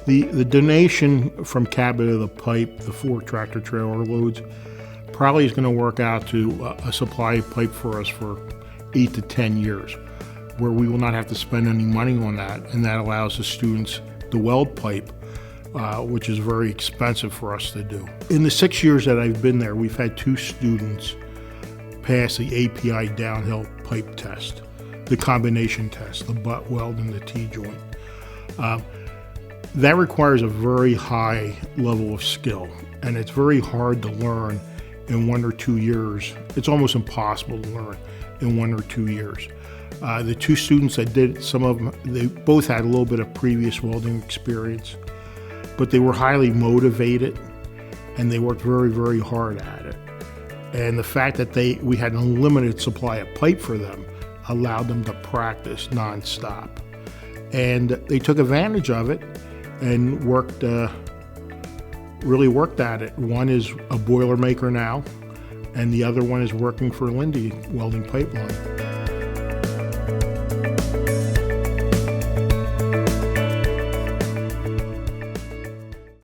The donation from Cabot of the pipe, the 4 tractor trailer loads, probably is going to work out to a supply pipe for us for 8 to 10 years, where we will not have to spend any money on that, and that allows the students to weld pipe, which is very expensive for us to do. In the 6 years that I've been there, we've had 2 students pass the API downhill pipe test, the combination test, the butt weld and the T-joint. That requires a very high level of skill, and it's very hard to learn in 1 or 2 years. It's almost impossible to learn in 1 or 2 years. The 2 students that did, some of them, they both had a little bit of previous welding experience, but they were highly motivated and they worked very, very hard at it. And the fact that we had an unlimited supply of pipe for them allowed them to practice nonstop. And they took advantage of it and really worked at it. One is a Boilermaker now, and the other one is working for Linde Welding Pipeline.